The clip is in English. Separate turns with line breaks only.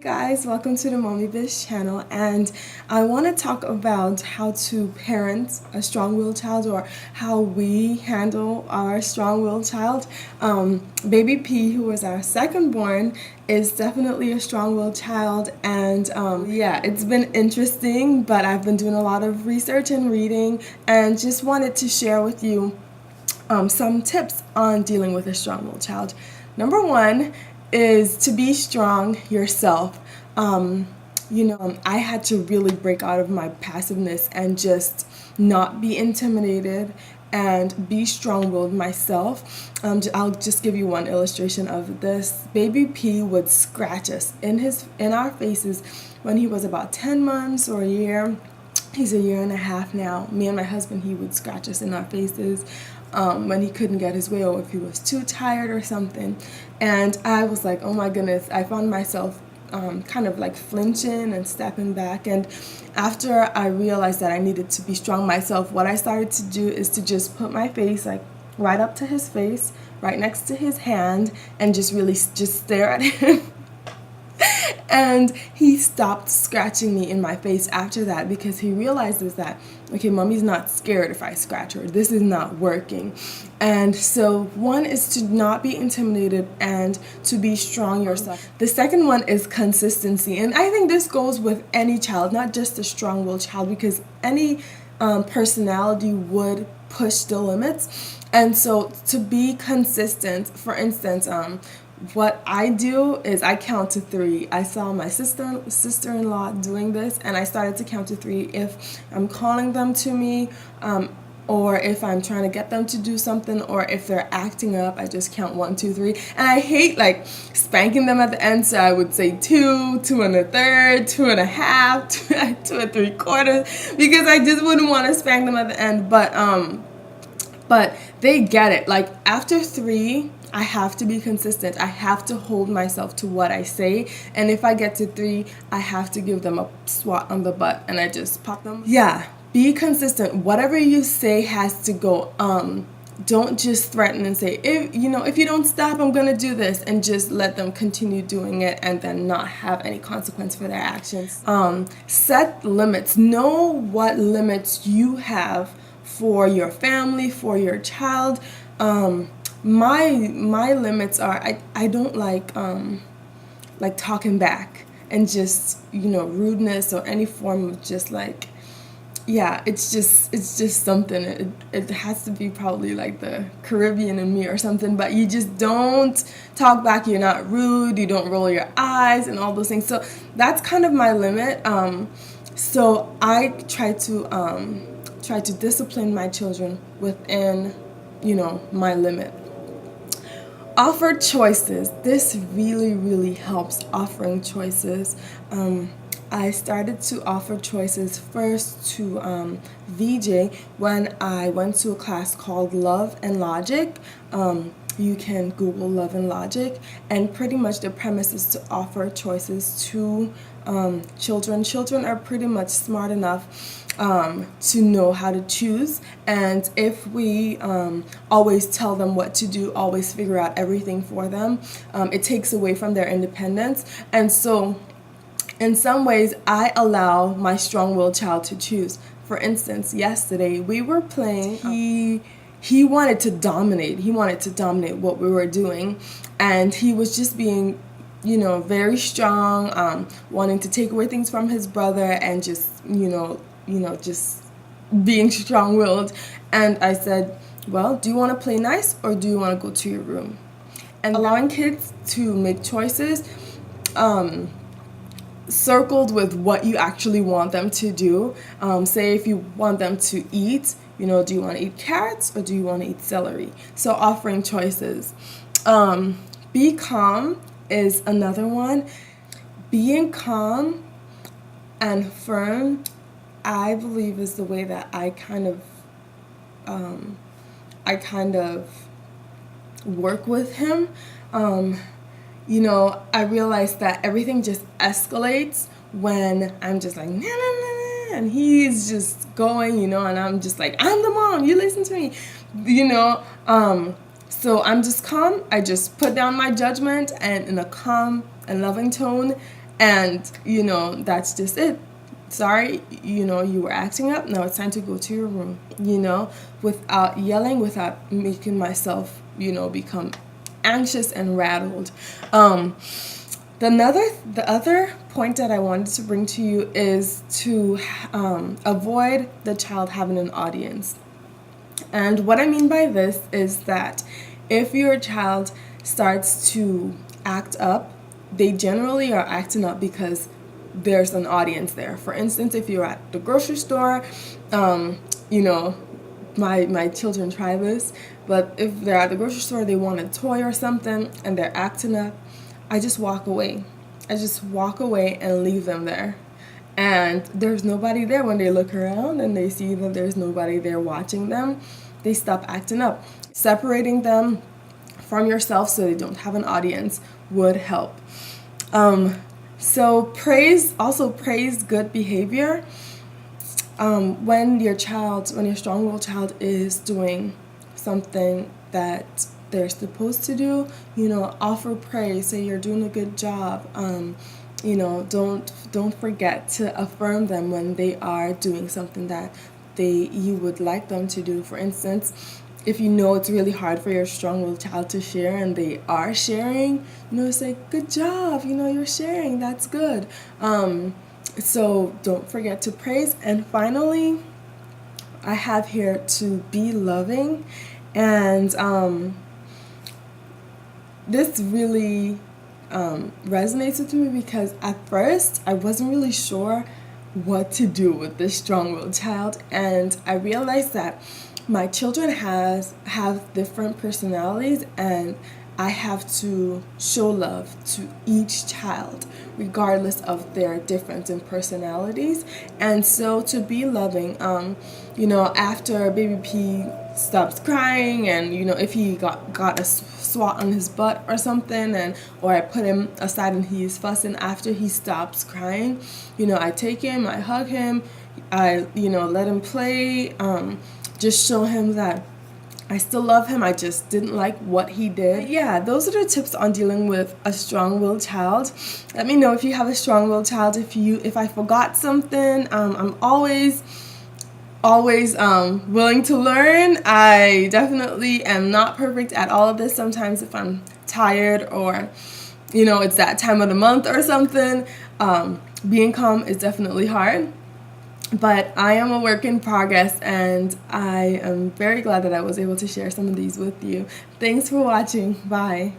Guys, welcome to the Mommy Biz channel, and I want to talk about how to parent a strong-willed child, or how we handle our strong-willed child. Baby P, who was our second born, is definitely a strong-willed child, and yeah, it's been interesting, but I've been doing a lot of research and reading and just wanted to share with you some tips on dealing with a strong-willed child. Number one is to be strong yourself. I had to really break out of my passiveness and just not be intimidated and be strong-willed myself. I'll just give you one illustration of this. Baby P would scratch us in our faces when he was about 10 months or a year. He's a year and a half now. Me and my husband, he would scratch us in our faces when he couldn't get his way, or if he was too tired or something. And I was like, oh my goodness, I found myself kind of like flinching and stepping back. And after I realized that I needed to be strong myself, what I started to do is to just put my face like right up to his face, right next to his hand, and just really just stare at him. And he stopped scratching me in my face after that, because he realizes that, okay, mommy's not scared if I scratch her. This is not working. And so one is to not be intimidated and to be strong yourself. The second one is consistency. And I think this goes with any child, not just a strong-willed child, because any personality would push the limits. And so to be consistent, for instance, what I do is I count to 3. I saw my sister-in-law doing this, and I started to count to 3. If I'm calling them to me, or if I'm trying to get them to do something, or if they're acting up, I just count 1, 2, 3. And I hate like spanking them at the end, so I would say 2, 2 1/3, 2 1/2, 2 3/4, because I just wouldn't want to spank them at the end. But they get it. Like after 3, I have to be consistent. I have to hold myself to what I say. And if I get to 3, I have to give them a swat on the butt, and I just pop them. Yeah, be consistent. Whatever you say has to go. Don't just threaten and say, if you don't stop, I'm gonna do this, and just let them continue doing it and then not have any consequence for their actions. Set limits. Know what limits you have for your family, for your child. My limits are I don't like talking back and just rudeness or any form of just like, yeah, it's just something. It has to be probably like the Caribbean in me or something, but you just don't talk back. You're not rude. You don't roll your eyes and all those things. So that's kind of my limit. So I try to discipline my children within my limit. Offer choices. This really helps, offering choices. I started to offer choices first to VJ when I went to a class called Love and Logic. You can Google Love and Logic, and pretty much the premise is to offer choices to children. Children are pretty much smart enough to know how to choose, and if we always tell them what to do, always figure out everything for them, it takes away from their independence. And so in some ways I allow my strong-willed child to choose. For instance, yesterday we were playing. He wanted to dominate. He wanted to dominate what we were doing, and he was just being very strong, wanting to take away things from his brother, and just just being strong-willed. And I said, well, do you want to play nice, or do you want to go to your room? And allowing kids to make choices circled with what you actually want them to do. Say if you want them to eat, do you want to eat carrots or do you want to eat celery? So offering choices. Be calm is another one. Being calm and firm, I believe, is the way that I kind of work with him. I realize that everything just escalates when I'm just like, nah, nah, nah, nah, and he's just going, and I'm just like, I'm the mom, you listen to me, So I'm just calm. I just put down my judgment and in a calm and loving tone, And, that's just it. Sorry, you were acting up. Now it's time to go to your room, without yelling, without making myself, become anxious and rattled. The other point that I wanted to bring to you is to avoid the child having an audience. And what I mean by this is that if your child starts to act up, they generally are acting up because there's an audience there. For instance, if you're at the grocery store, my children try this, but if they're at the grocery store, they want a toy or something, and they're acting up, I just walk away. I just walk away and leave them there. And there's nobody there. When they look around and they see that there's nobody there watching them, they stop acting up. Separating them from yourself so they don't have an audience would help. So praise good behavior. When your strong-willed child is doing something that they're supposed to do, offer praise, say you're doing a good job. Don't forget to affirm them when they are doing something that you would like them to do. For instance, if it's really hard for your strong-willed child to share and they are sharing, say, good job, you're sharing, that's good. So don't forget to praise. And finally, I have here to be loving. And this really resonates with me because at first I wasn't really sure what to do with this strong-willed child, and I realized that my children have different personalities, and I have to show love to each child regardless of their difference in personalities. And so to be loving, after baby P stops crying, and if he got a swat on his butt or something, or I put him aside and he's fussing, after he stops crying, I take him, I hug him, I let him play, just show him that I still love him, I just didn't like what he did. Yeah, those are the tips on dealing with a strong-willed child. Let me know if you have a strong-willed child. If I forgot something, I'm always willing to learn. I definitely am not perfect at all of this. Sometimes if I'm tired or it's that time of the month or something, being calm is definitely hard. But I am a work in progress, and I am very glad that I was able to share some of these with you. Thanks for watching. Bye.